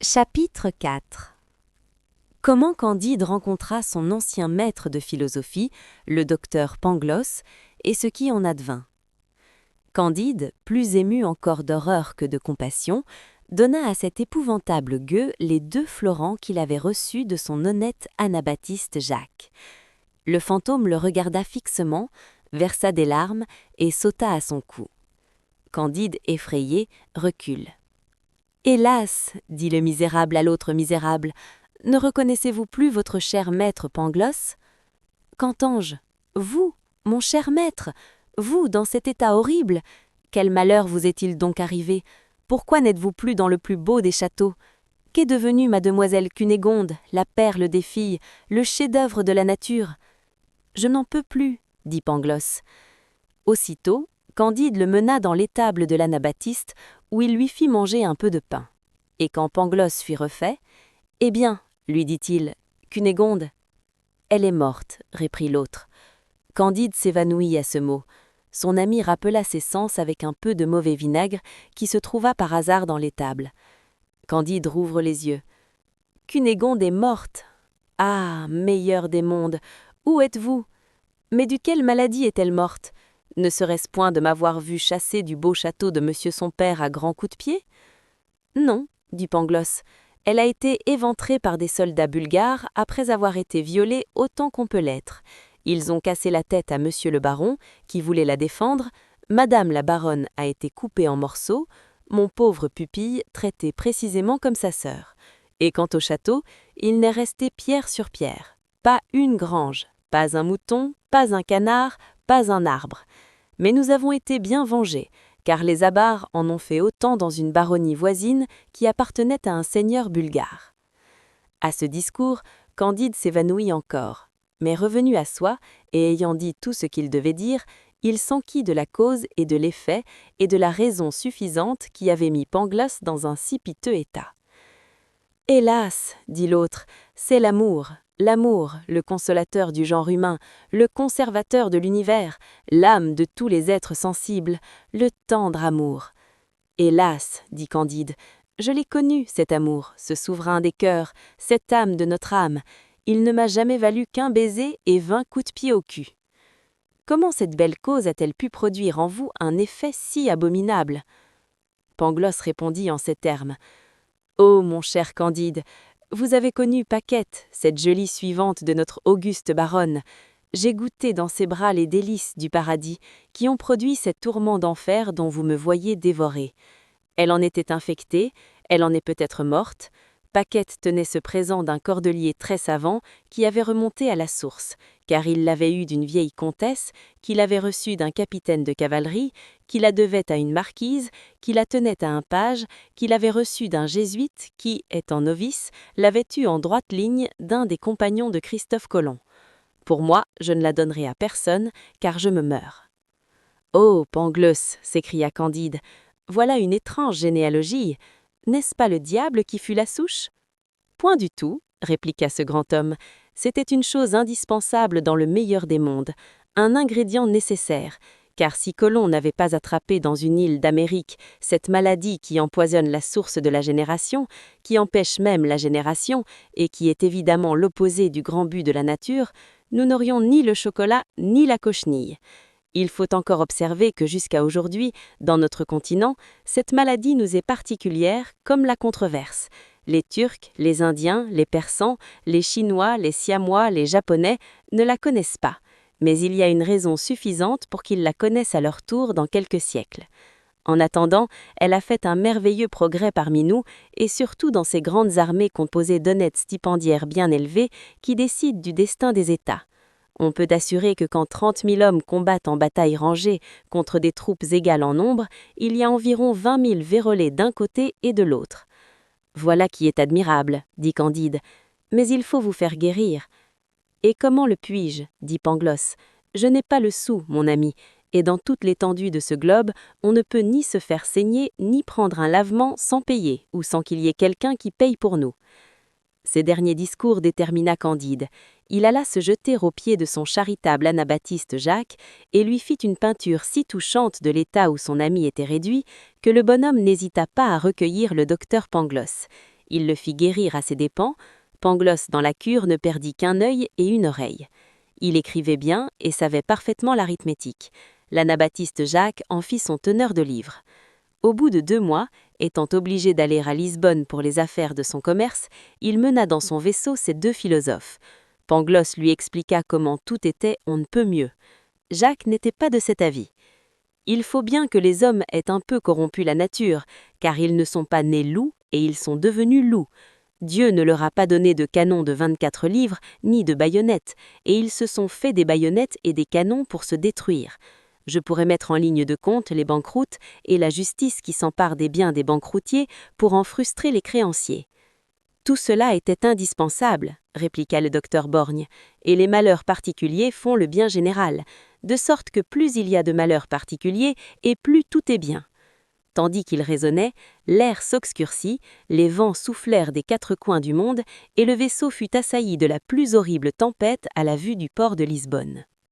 Chapitre 4. Comment Candide rencontra son ancien maître de philosophie, le docteur Pangloss, et ce qui en advint. Candide, plus ému encore d'horreur que de compassion, donna à cet épouvantable gueux les 2 florins qu'il avait reçus de son honnête anabaptiste Jacques. Le fantôme le regarda fixement, versa des larmes et sauta à son cou. Candide, effrayé, recule. « Hélas !» dit le misérable à l'autre misérable, « ne reconnaissez-vous plus votre cher maître Pangloss ?»« Qu'entends-je ? Vous, mon cher maître, vous, dans cet état horrible, quel malheur vous est-il donc arrivé ? Pourquoi n'êtes-vous plus dans le plus beau des châteaux ? Qu'est devenue mademoiselle Cunégonde, la perle des filles, le chef-d'œuvre de la nature ? » ?»« Je n'en peux plus, » dit Pangloss. Aussitôt, Candide le mena dans l'étable de l'anabaptiste, où il lui fit manger un peu de pain. Et quand Pangloss fut refait, « Eh bien, lui dit-il, Cunégonde ?»« Elle est morte, reprit l'autre. » Candide s'évanouit à ce mot. Son ami rappela ses sens avec un peu de mauvais vinaigre qui se trouva par hasard dans l'étable. Candide rouvre les yeux. « Cunégonde est morte. Ah, meilleur des mondes, où êtes-vous ? Mais de quelle maladie est-elle morte ? Ne serait-ce point de m'avoir vu chasser du beau château de monsieur son père à grands coups de pied ? » ?»« Non, dit Pangloss, elle a été éventrée par des soldats bulgares après avoir été violée autant qu'on peut l'être. Ils ont cassé la tête à monsieur le baron, qui voulait la défendre, madame la baronne a été coupée en morceaux, mon pauvre pupille traité précisément comme sa sœur. Et quant au château, il n'est resté pierre sur pierre. Pas une grange, pas un mouton, pas un canard, pas un arbre. Mais nous avons été bien vengés, car les Abares en ont fait autant dans une baronnie voisine qui appartenait à un seigneur bulgare. À ce discours, Candide s'évanouit encore, mais revenu à soi, et ayant dit tout ce qu'il devait dire, il s'enquit de la cause et de l'effet et de la raison suffisante qui avait mis Pangloss dans un si piteux état. « Hélas, dit l'autre, c'est l'amour, le consolateur du genre humain, le conservateur de l'univers, l'âme de tous les êtres sensibles, le tendre amour. Hélas, dit Candide, je l'ai connu, cet amour, ce souverain des cœurs, cette âme de notre âme. Il ne m'a jamais valu qu'un baiser et 20 coups de pied au cul. Comment cette belle cause a-t-elle pu produire en vous un effet si abominable ? » Pangloss répondit en ces termes. « Ô mon cher Candide, vous avez connu Paquette, cette jolie suivante de notre auguste baronne. J'ai goûté dans ses bras les délices du paradis, qui ont produit ces tourments d'enfer dont vous me voyez dévoré. Elle en était infectée, elle en est peut-être morte. Paquette tenait ce présent d'un cordelier très savant qui avait remonté à la source, car il l'avait eu d'une vieille comtesse, qui l'avait reçue d'un capitaine de cavalerie, qui la devait à une marquise, qui la tenait à un page, qui l'avait reçue d'un jésuite qui, étant novice, l'avait eue en droite ligne d'un des compagnons de Christophe Colomb. Pour moi, je ne la donnerai à personne, car je me meurs. »« Oh, Pangloss !» s'écria Candide, « voilà une étrange généalogie. N'est-ce pas le diable qui fut la souche ? » ?»« Point du tout, » répliqua ce grand homme. « C'était une chose indispensable dans le meilleur des mondes, un ingrédient nécessaire, car si Colomb n'avait pas attrapé dans une île d'Amérique cette maladie qui empoisonne la source de la génération, qui empêche même la génération, et qui est évidemment l'opposé du grand but de la nature, nous n'aurions ni le chocolat ni la cochenille. Il faut encore observer que jusqu'à aujourd'hui, dans notre continent, cette maladie nous est particulière comme la controverse. Les Turcs, les Indiens, les Persans, les Chinois, les Siamois, les Japonais ne la connaissent pas, mais il y a une raison suffisante pour qu'ils la connaissent à leur tour dans quelques siècles. En attendant, elle a fait un merveilleux progrès parmi nous, et surtout dans ces grandes armées composées d'honnêtes stipendiaires bien élevés qui décident du destin des États. On peut assurer que quand 30 000 hommes combattent en bataille rangée contre des troupes égales en nombre, il y a environ 20 000 vérolés d'un côté et de l'autre. « Voilà qui est admirable, » dit Candide, « mais il faut vous faire guérir. »« Et comment le puis-je ? » dit Pangloss. « Je n'ai pas le sou, mon ami, et dans toute l'étendue de ce globe, on ne peut ni se faire saigner ni prendre un lavement sans payer ou sans qu'il y ait quelqu'un qui paye pour nous. » Ces derniers discours détermina Candide. Il alla se jeter aux pieds de son charitable anabaptiste Jacques et lui fit une peinture si touchante de l'état où son ami était réduit que le bonhomme n'hésita pas à recueillir le docteur Pangloss. Il le fit guérir à ses dépens. Pangloss dans la cure ne perdit qu'un œil et une oreille. Il écrivait bien et savait parfaitement l'arithmétique. L'anabaptiste Jacques en fit son teneur de livres. Au bout de 2 mois, étant obligé d'aller à Lisbonne pour les affaires de son commerce, il mena dans son vaisseau ces 2 philosophes. Pangloss lui expliqua comment tout était on ne peut mieux. Jacques n'était pas de cet avis. Il faut bien que les hommes aient un peu corrompu la nature, car ils ne sont pas nés loups et ils sont devenus loups. Dieu ne leur a pas donné de canon de 24 livres, ni de baïonnettes, et ils se sont fait des baïonnettes et des canons pour se détruire. Je pourrais mettre en ligne de compte les banqueroutes et la justice qui s'empare des biens des banqueroutiers pour en frustrer les créanciers. Tout cela était indispensable, répliqua le docteur Borgne, et les malheurs particuliers font le bien général, de sorte que plus il y a de malheurs particuliers et plus tout est bien. Tandis qu'il raisonnait, l'air s'obscurcit, les vents soufflèrent des 4 coins du monde, et le vaisseau fut assailli de la plus horrible tempête à la vue du port de Lisbonne.